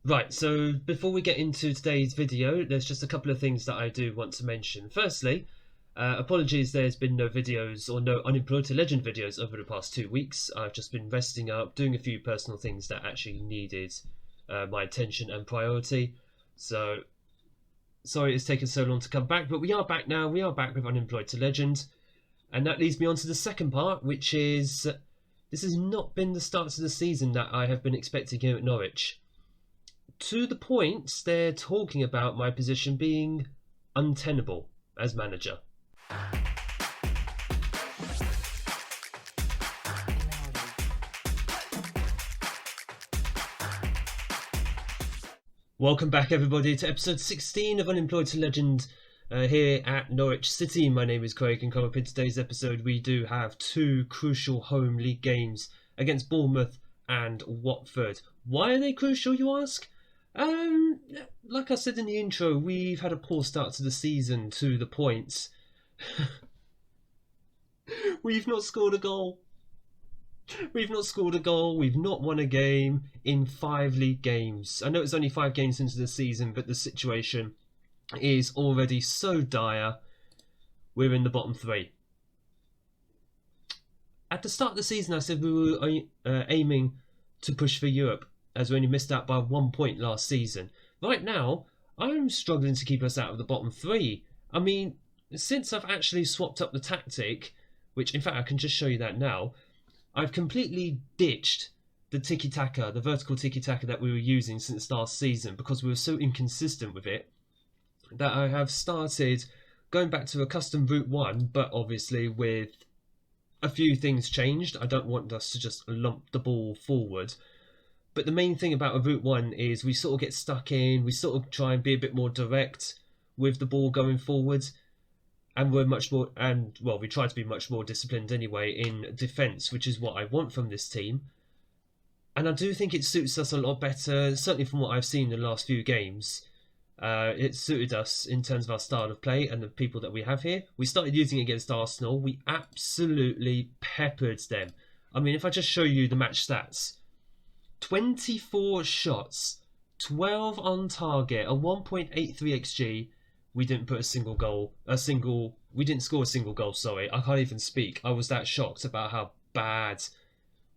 Right, so before we get into today's video, there's just a couple of things that I do want to mention. Firstly, apologies there's been no videos or no Unemployed to Legend videos over the past 2 weeks. I've just been resting up, doing a few personal things that actually needed my attention and priority. So, sorry it's taken so long to come back, but we are back now. We are back with Unemployed to Legend. And that leads me on to the second part, which is this has not been the start to the season that I have been expecting here at Norwich. To the point, they're talking about my position being untenable as manager. Welcome back, everybody, to episode 16 of Unemployed to Legend here at Norwich City. My name is Craig, and coming up in today's episode, we do have two crucial home league games against Bournemouth and Watford. Why are they crucial, you ask? Like I said in the intro, we've had a poor start to the season to the point we've not scored a goal. We've not scored a goal, we've not won a game in 5 league games. I know it's only 5 games into the season, but the situation is already so dire. We're in the bottom 3. At the start of the season, I said we were aiming to push for Europe, as we only missed out by 1 point last season. Right now, I'm struggling to keep us out of the bottom 3. I mean, since I've actually swapped up the tactic, which in fact I can just show you that now, I've completely ditched the tiki-taka, the vertical tiki-taka that we were using since last season, because we were so inconsistent with it, that I have started going back to a custom route 1, but obviously with a few things changed. I don't want us to just lump the ball forward. But the main thing about a route 1 is we sort of get stuck in, we sort of try and be a bit more direct with the ball going forward. And we try to be much more disciplined anyway in defence, which is what I want from this team. And I do think it suits us a lot better, certainly from what I've seen in the last few games. It suited us in terms of our style of play and the people that we have here. We started using it against Arsenal. We absolutely peppered them. I mean, if I just show you the match stats. 24 shots, 12 on target, a 1.83 XG. We didn't put we didn't score a single goal, sorry. I can't even speak. I was that shocked about how bad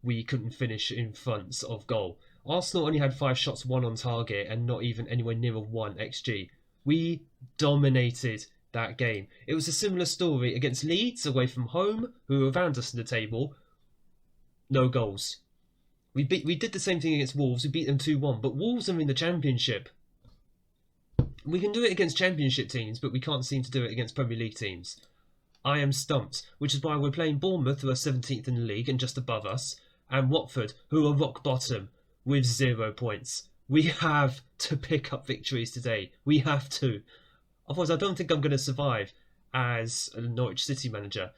we couldn't finish in front of goal. Arsenal only had 5 shots, 1 on target, and not even anywhere near a 1 XG. We dominated that game. It was a similar story against Leeds, away from home, who were around us in the table. No goals. We did the same thing against Wolves. We beat them 2-1, but Wolves are in the Championship. We can do it against Championship teams, but we can't seem to do it against Premier League teams. I am stumped, which is why we're playing Bournemouth, who are 17th in the league and just above us, and Watford, who are rock bottom with 0 points. We have to pick up victories today. We have to. Otherwise, I don't think I'm going to survive as a Norwich City manager.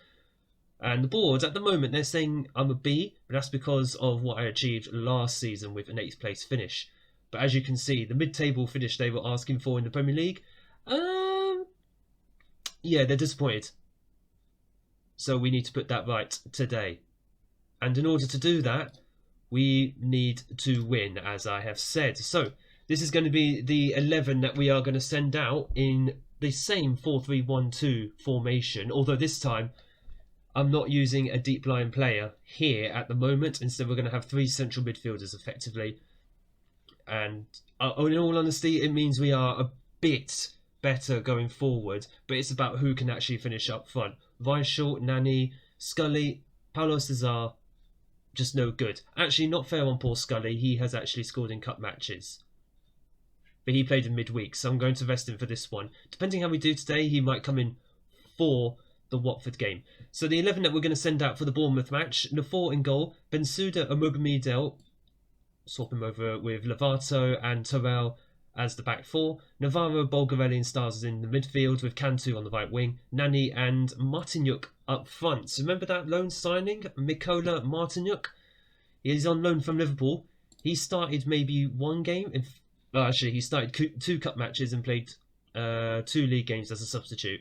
And the board, at the moment, they're saying I'm a B, but that's because of what I achieved last season with an 8th place finish. But as you can see, the mid-table finish they were asking for in the Premier League, yeah, they're disappointed. So we need to put that right today. And in order to do that, we need to win, as I have said. So this is going to be the 11 that we are going to send out in the same 4-3-1-2 formation, although this time I'm not using a deep line player here at the moment. Instead, we're going to have 3 central midfielders effectively. And in all honesty, it means we are a bit better going forward, but it's about who can actually finish up front. Weichel, Nani, Scully, Paulo Cesar, just no good. Actually, not fair on poor Scully. He has actually scored in cup matches, but he played in midweek, so I'm going to rest him for this one. Depending how we do today, he might come in for the Watford game. So the 11 that we're going to send out for the Bournemouth match: Nafor in goal, Bensouda, Omogumidel, swap him over with Lovato and Terrell as the back 4. Navarro, Bulgarelli and Stars in the midfield with Cantu on the right wing. Nani and Martinyuk up front. So remember that loan signing, Mikola Martinyuk? He's on loan from Liverpool. He started maybe 1 game. Actually, he started 2 cup matches and played 2 league games as a substitute.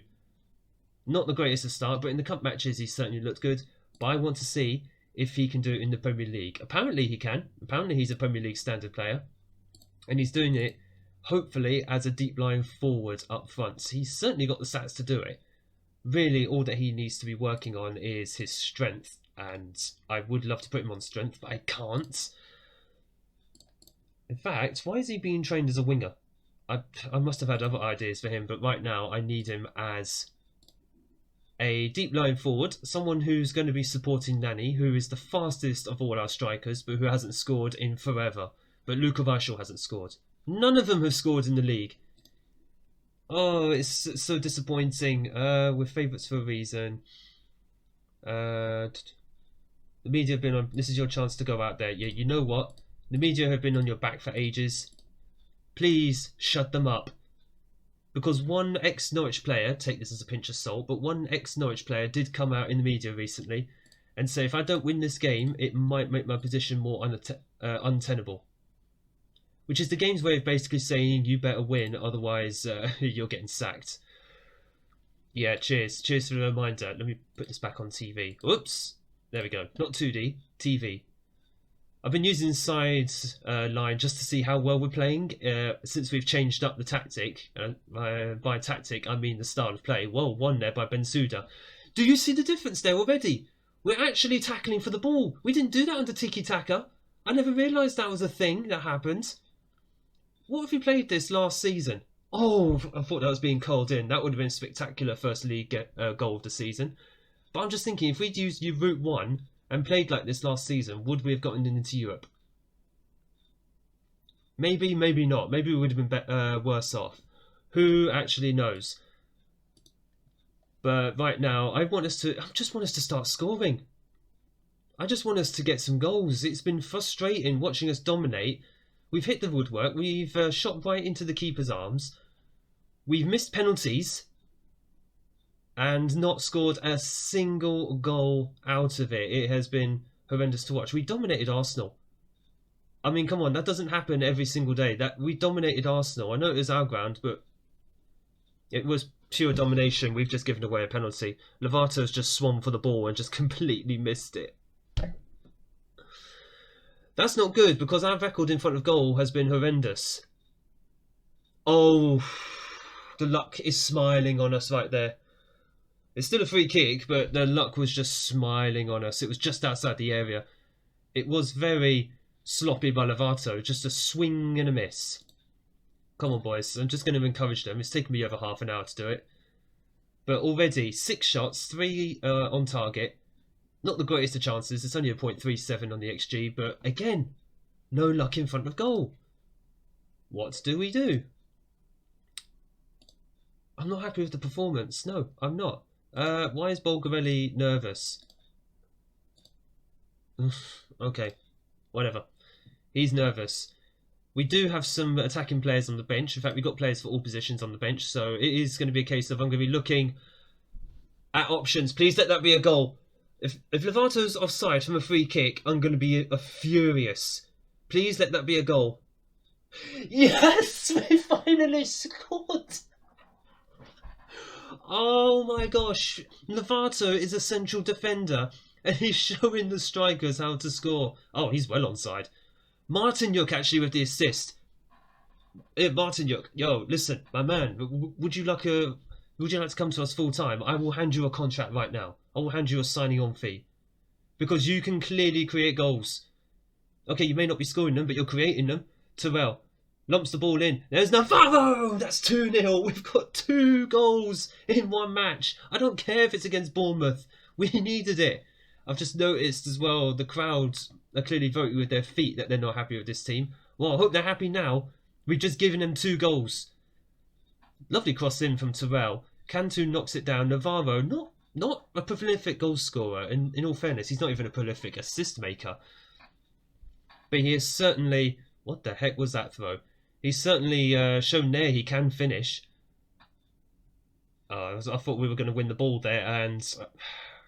Not the greatest of start, but in the cup matches he certainly looked good. But I want to see if he can do it in the Premier League. Apparently he can. Apparently he's a Premier League standard player. And he's doing it, hopefully, as a deep line forward up front. He's certainly got the stats to do it. Really, all that he needs to be working on is his strength. And I would love to put him on strength, but I can't. In fact, why is he being trained as a winger? I must have had other ideas for him, but right now I need him as a deep line forward, someone who's going to be supporting Nani, who is the fastest of all our strikers, but who hasn't scored in forever. But Luka Vaishal hasn't scored. None of them have scored in the league. Oh, it's so disappointing. We're favourites for a reason. The media have been on... This is your chance to go out there. You know what? The media have been on your back for ages. Please shut them up. Because one ex-Norwich player, take this as a pinch of salt, but one ex-Norwich player did come out in the media recently and say if I don't win this game, it might make my position more untenable. Which is the game's way of basically saying you better win, otherwise you're getting sacked. Yeah, cheers. Cheers for the reminder. Let me put this back on TV. Whoops. There we go. Not 2D, TV. I've been using side line just to see how well we're playing since we've changed up the tactic. By tactic, I mean the style of play. Well, one there by Bensouda. Do you see the difference there already? We're actually tackling for the ball. We didn't do that under tiki-taka. I never realised that was a thing that happened. What if we played this last season? Oh, I thought that was being called in. That would have been a spectacular first league goal of the season. But I'm just thinking, if we'd used Route 1... and played like this last season, would we have gotten into Europe? Maybe, maybe not. Maybe we would have been worse off. Who actually knows? But right now, I just want us to start scoring. I just want us to get some goals. It's been frustrating watching us dominate. We've hit the woodwork. We've shot right into the keeper's arms. We've missed penalties. And not scored a single goal out of it. It has been horrendous to watch. We dominated Arsenal. I mean, come on, that doesn't happen every single day. That we dominated Arsenal. I know it was our ground, but it was pure domination. We've just given away a penalty. Lovato's just swum for the ball and just completely missed it. That's not good because our record in front of goal has been horrendous. Oh, the luck is smiling on us right there. It's still a free kick, but the luck was just smiling on us. It was just outside the area. It was very sloppy by Lovato. Just a swing and a miss. Come on, boys. I'm just going to encourage them. It's taken me over half an hour to do it. But already, 6 shots, 3 on target. Not the greatest of chances. It's only a 0.37 on the XG. But again, no luck in front of goal. What do we do? I'm not happy with the performance. No, I'm not. Why is Bulgarelli nervous? Okay, whatever. He's nervous. We do have some attacking players on the bench. In fact, we've got players for all positions on the bench. So it is going to be a case of I'm going to be looking at options. Please let that be a goal. If Lovato's offside from a free kick, I'm going to be furious. Please let that be a goal. Yes! We finally scored! Oh my gosh, Lovato is a central defender and he's showing the strikers how to score. Oh, he's well onside. Martinyuk actually with the assist. Martinyuk, yo, listen, my man, would you like to come to us full time? I will hand you a contract right now. I will hand you a signing on fee. Because you can clearly create goals. Okay, you may not be scoring them, but you're creating them. Terrell lumps the ball in. There's Navarro! That's 2-0. We've got 2 goals in one match. I don't care if it's against Bournemouth. We needed it. I've just noticed as well the crowd are clearly voting with their feet that they're not happy with this team. Well, I hope they're happy now. We've just given them 2 goals. Lovely cross in from Terrell. Cantu knocks it down. Navarro, not a prolific goal scorer. In all fairness, he's not even a prolific assist maker. But he is certainly... What the heck was that throw? He's certainly shown there he can finish. I thought we were going to win the ball there, and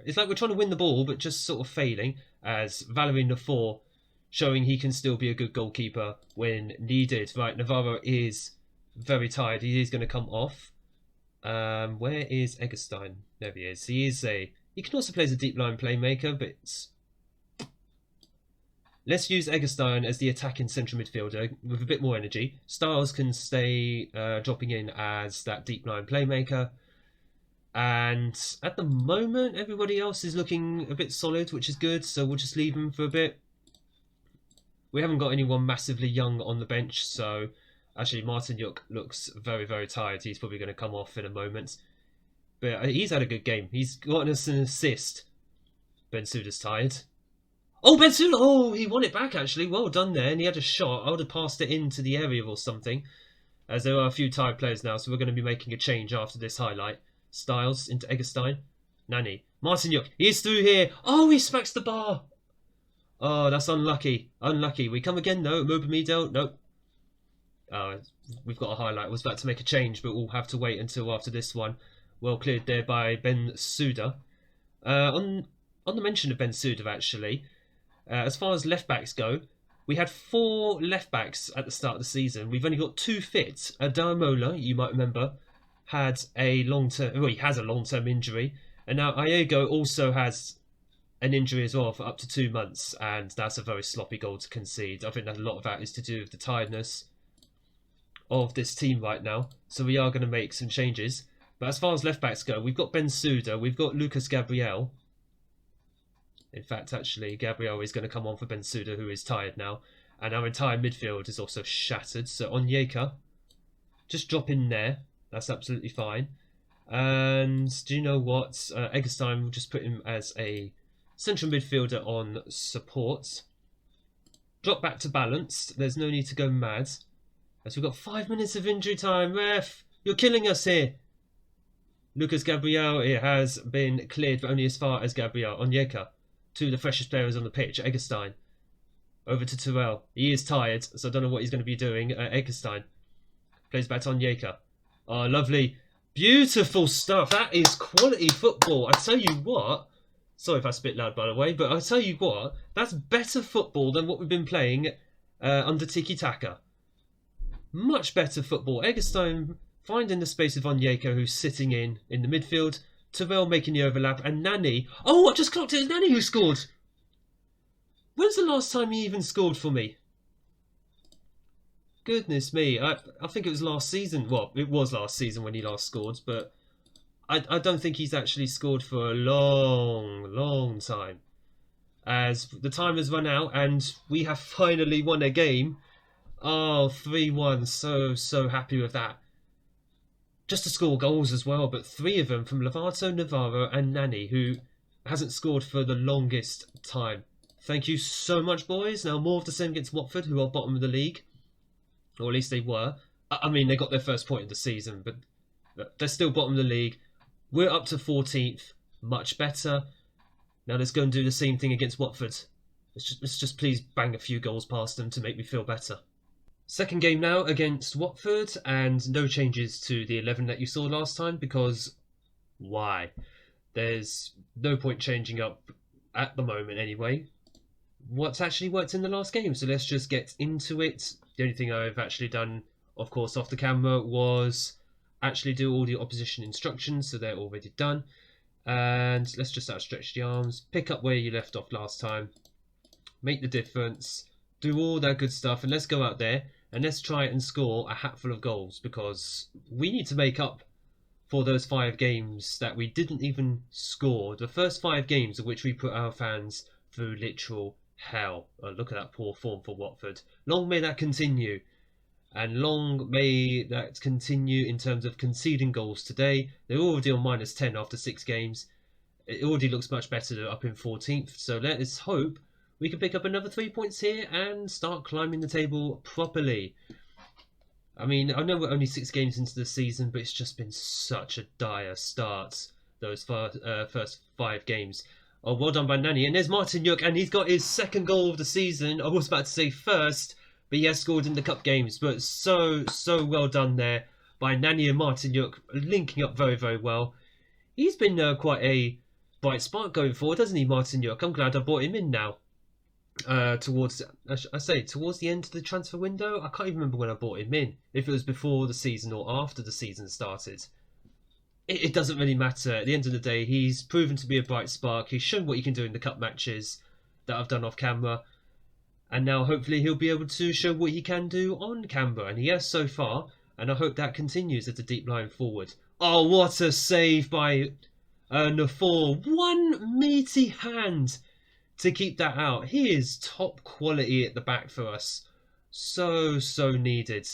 it's like we're trying to win the ball, but just sort of failing, as Valerie Nafor showing he can still be a good goalkeeper when needed. Right, Navarro is very tired. He is going to come off. Where is Eggestein? There he is. He can also play as a deep line playmaker, but Let's use Eggestein as the attacking central midfielder with a bit more energy. Styles can stay dropping in as that deep line playmaker. And at the moment, everybody else is looking a bit solid, which is good. So we'll just leave them for a bit. We haven't got anyone massively young on the bench. So actually, Martin Yuk looks very, very tired. He's probably going to come off in a moment. But he's had a good game. He's gotten us an assist. Bensouda's tired. Oh, Bensouda! Oh, he won it back, actually. Well done there. And he had a shot. I would have passed it into the area or something. As there are a few tired players now, so we're going to be making a change after this highlight. Styles into Eggestein. Nani. Martin Yuk. He is through here. Oh, he smacks the bar. Oh, that's unlucky. Unlucky. We come again, though. Mobamido. Nope. We've got a highlight. I was about to make a change, but we'll have to wait until after this one. Well cleared there by Bensouda. On the mention of Bensouda, actually, as far as left-backs go, we had 4 left-backs at the start of the season. We've only got 2 fit. Damola, you might remember, had a long-term... Well, he has a long-term injury. And now Iego also has an injury as well for up to 2 months. And that's a very sloppy goal to concede. I think that a lot of that is to do with the tiredness of this team right now. So we are going to make some changes. But as far as left-backs go, we've got Bensouda, we've got Lucas Gabriel. In fact, actually, Gabriel is going to come on for Bensouda, who is tired now. And our entire midfield is also shattered. So Onyeka, just drop in there. That's absolutely fine. And do you know what? Eggestein, will just put him as a central midfielder on support. Drop back to balanced. There's no need to go mad. As we've got 5 minutes of injury time. Ref, you're killing us here. Lucas Gabriel, it has been cleared, but only as far as Gabriel. Onyeka, 2 of the freshest players on the pitch. Eggestein, over to Terrell. He is tired, so I don't know what he's going to be doing. Eggestein plays back to Onyeka. Oh, lovely. Beautiful stuff. That is quality football. I tell you what. Sorry if I spit loud, by the way, but I tell you what. That's better football than what we've been playing under Tiki-Taka. Much better football. Eggestein finding the space of Onyeka, who's sitting in the midfield. Terrell making the overlap. And Nani. Oh, I just clocked it. It's Nani who scored. When's the last time he even scored for me? Goodness me. I think it was last season. Well, it was last season when he last scored. But I don't think he's actually scored for a long, long time. As the time has run out and we have finally won a game. Oh, 3-1. So happy with that. Just to score goals as well, but 3 of them from Lovato, Navarro and Nani, who hasn't scored for the longest time. Thank you so much, boys. Now more of the same against Watford, who are bottom of the league. Or at least they were. I mean, they got their first point of the season, but they're still bottom of the league. We're up to 14th. Much better. Now let's go and do the same thing against Watford. Let's just please bang a few goals past them to make me feel better. Second game now against Watford, and no changes to the 11 that you saw last time, because why? There's no point changing up at the moment anyway. What's actually worked in the last game, so let's just get into it. The only thing I've actually done, of course, off the camera was actually do all the opposition instructions, so they're already done. And let's just outstretch the arms, pick up where you left off last time, make the difference, do all that good stuff, and let's go out there and let's try and score a hatful of goals, because we need to make up for those 5 games that we didn't even score. The first 5 games of which we put our fans through literal hell. Oh, look at that poor form for Watford. Long may that continue. And long may that continue in terms of conceding goals today. They're already on -10 after 6 games. It already looks much better up in 14th. So let us hope we can pick up another 3 points here and start climbing the table properly. I mean, I know we're only 6 games into the season, but it's just been such a dire start, those first 5 games. Oh, well done by Nani. And there's Martin Yuk, and he's got his 2nd goal of the season. I was about to say first, but he has scored in the cup games. But so well done there by Nani and Martin Yuk, linking up very, very well. He's been quite a bright spark going forward, hasn't he, Martin Yuk? I'm glad I brought him in now. Towards the end of the transfer window. I can't even remember when I bought him in, if it was before the season or after the season started. It doesn't really matter. At the end of the day, he's proven to be a bright spark. He's shown what he can do in the cup matches that I've done off camera, And now hopefully he'll be able to show what he can do on camera, and he has so far, and I hope that continues at a deep line forward. Oh, what a save by Nafor. One meaty hand to keep that out. He is top quality at the back for us. So needed.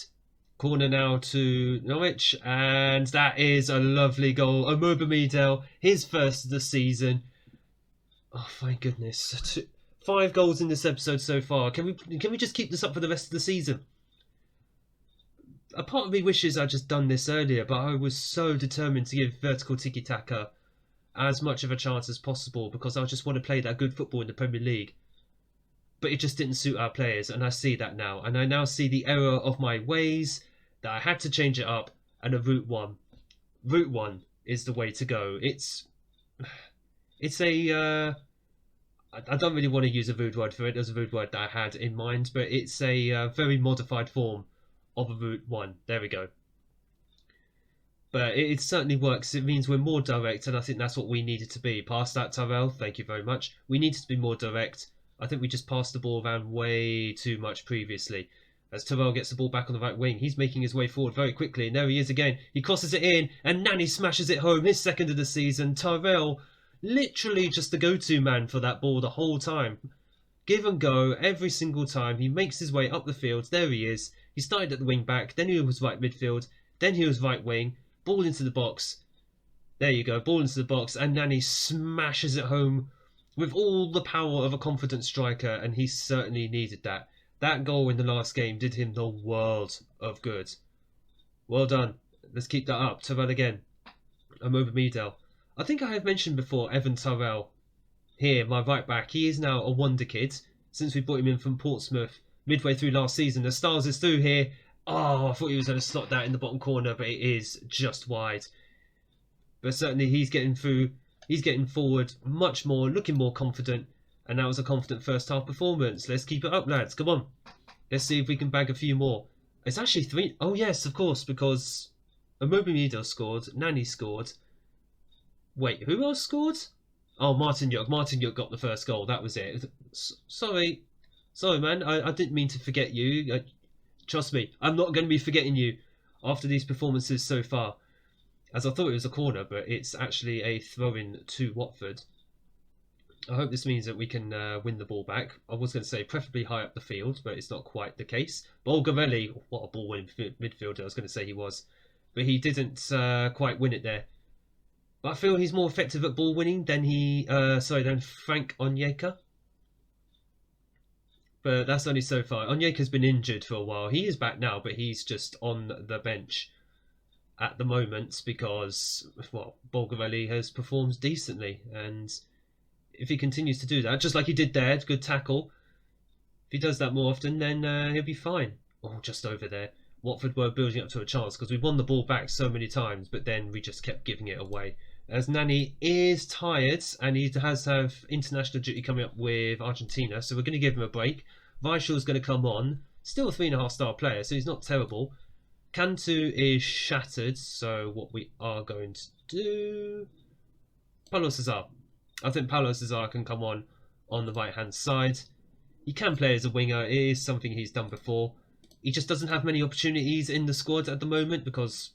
Corner now to Norwich, and that is a lovely goal. Omobamidele, his first of the season. Oh, thank goodness. 5 goals in this episode so far. Can we just keep this up for the rest of the season? A part of me wishes I'd just done this earlier, but I was so determined to give vertical tiki-taka as much of a chance as possible because I just want to play that good football in the Premier League. But it just didn't suit our players, and I see that now. And I now see the error of my ways, that I had to change it up, and a route one. Route one is the way to go. It's a... I don't really want to use a rude word for it. There's a rude word that I had in mind, but it's a very modified form of a route one. There we go. But it certainly works. It means we're more direct, and I think that's what we needed to be. Pass that, Tyrell. Thank you very much. We needed to be more direct. I think we just passed the ball around way too much previously. As Tyrell gets the ball back on the right wing, he's making his way forward very quickly. And there he is again. He crosses it in, and Nani smashes it home. His second of the season. Tyrell, literally just the go-to man for that ball the whole time. Give and go every single time. He makes his way up the field. There he is. He started at the wing back. Then he was right midfield. Then he was right wing. Ball into the box. There you go. Ball into the box. And Nani smashes it home with all the power of a confident striker. And he certainly needed that. That goal in the last game did him the world of good. Well done. Let's keep that up. Tyrell again. Omobamidele. I think I have mentioned before Evan Tyrell. Here, my right back. He is now a wonder kid since we brought him in from Portsmouth midway through last season. The Stars is through here. Oh, I thought he was going to slot that in the bottom corner, but it is just wide. But certainly he's getting through. He's getting forward much more, looking more confident. And that was a confident first half performance. Let's keep it up, lads. Come on. Let's see if we can bag a few more. It's actually 3. Oh, yes, of course, because Omobamidele scored. Nani scored. Wait, who else scored? Oh, Martin Yook. Martin Yook got the first goal. That was it. Sorry. Sorry, man. I didn't mean to forget you. Trust me, I'm not going to be forgetting you after these performances so far. As I thought it was a corner, but it's actually a throw-in to Watford. I hope this means that we can win the ball back. I was going to say preferably high up the field, but it's not quite the case. Bulgarelli, what a ball-winning midfielder I was going to say he was. But he didn't quite win it there. But I feel he's more effective at ball winning than than Frank Onyeka. But that's only so far. Onyeka's been injured for a while. He is back now, but he's just on the bench at the moment because, well, Bulgarelli has performed decently. And if he continues to do that, just like he did there, good tackle. If he does that more often, then he'll be fine. Oh, just over there. Watford were building up to a chance because we won the ball back so many times, but then we just kept giving it away. As Nani is tired and he has international duty coming up with Argentina, so we're going to give him a break. Weishal's going to come on. Still a 3.5-star player, so he's not terrible. Cantu is shattered, so what we are going to do... Paulo Cesar. I think Paulo Cesar can come on the right-hand side. He can play as a winger. It is something he's done before. He just doesn't have many opportunities in the squad at the moment because...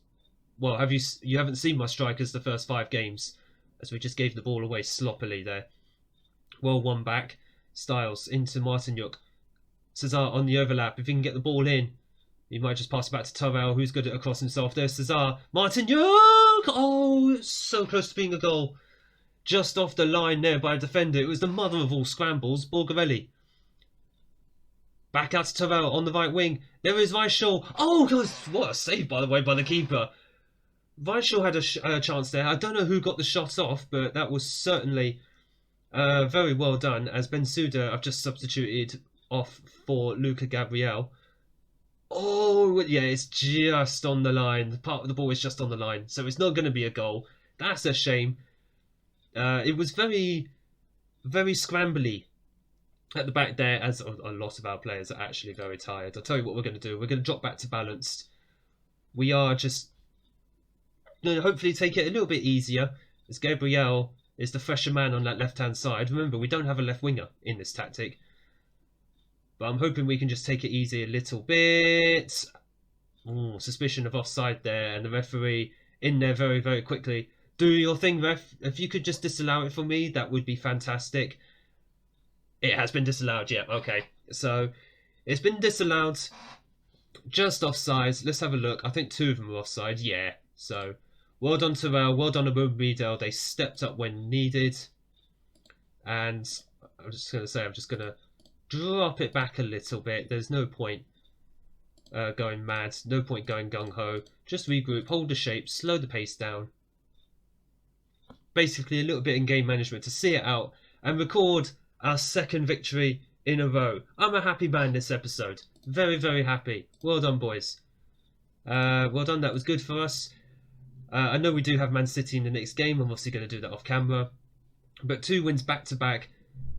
Well, you haven't seen my strikers the first 5 games, as we just gave the ball away sloppily there. Well, one back. Styles into Martin Yook. Cesar on the overlap. If he can get the ball in, he might just pass it back to Tyrell, who's good at across himself. There's Cesar. Martin Yook! Oh, it's so close to being a goal. Just off the line there by a defender. It was the mother of all scrambles, Bulgarelli. Back out to Tyrell on the right wing. There is Weishal. Oh, God, what a save, by the way, by the keeper. Weishal had a chance there. I don't know who got the shot off, but that was certainly very well done. As Bensouda, I've just substituted off for Luca Gabriel. Oh, yeah, it's just on the line. Part of the ball is just on the line, so it's not going to be a goal. That's a shame. It was very, very scrambly at the back there, as a lot of our players are actually very tired. I'll tell you what we're going to do. We're going to drop back to balanced. We are just... hopefully take it a little bit easier, as Gabriel is the fresher man on that left-hand side. Remember, we don't have a left winger in this tactic. but I'm hoping we can just take it easy a little bit. Ooh, suspicion of offside there, and the referee in there very, very quickly. Do your thing, ref. If you could just disallow it for me, that would be fantastic. It has been disallowed, yeah, okay. So, it's been disallowed, just offside. Let's have a look. I think 2 of them are offside, yeah. So, well done Terrell, well done Abubidel. They stepped up when needed. And I'm just going to say, I'm just going to drop it back a little bit. There's no point going mad, no point going gung-ho. Just regroup, hold the shape, slow the pace down. Basically a little bit in game management to see it out and record our 2nd victory in a row. I'm a happy man this episode. Very, very happy. Well done, boys. Well done, that was good for us. I know we do have Man City in the next game. I'm obviously going to do that off camera. But 2 wins back to back.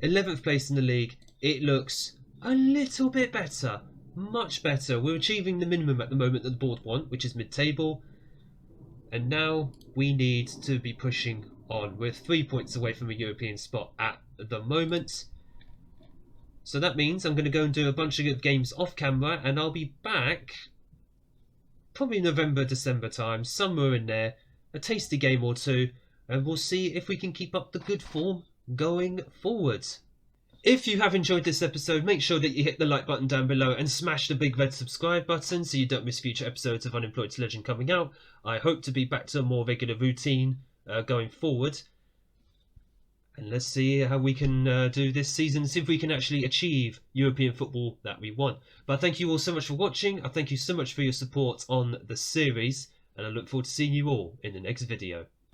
11th place in the league. It looks a little bit better. Much better. We're achieving the minimum at the moment that the board want, which is mid-table. And now we need to be pushing on. We're 3 points away from a European spot at the moment. So that means I'm going to go and do a bunch of games off camera, and I'll be back probably November, December time, somewhere in there. A tasty game or 2, and we'll see if we can keep up the good form going forward. If you have enjoyed this episode, make sure that you hit the like button down below and smash the big red subscribe button so you don't miss future episodes of Unemployed Legend coming out. I hope to be back to a more regular routine going forward. And let's see how we can do this season, see if we can actually achieve European football that we want. But thank you all so much for watching. I thank you so much for your support on the series, and I look forward to seeing you all in the next video.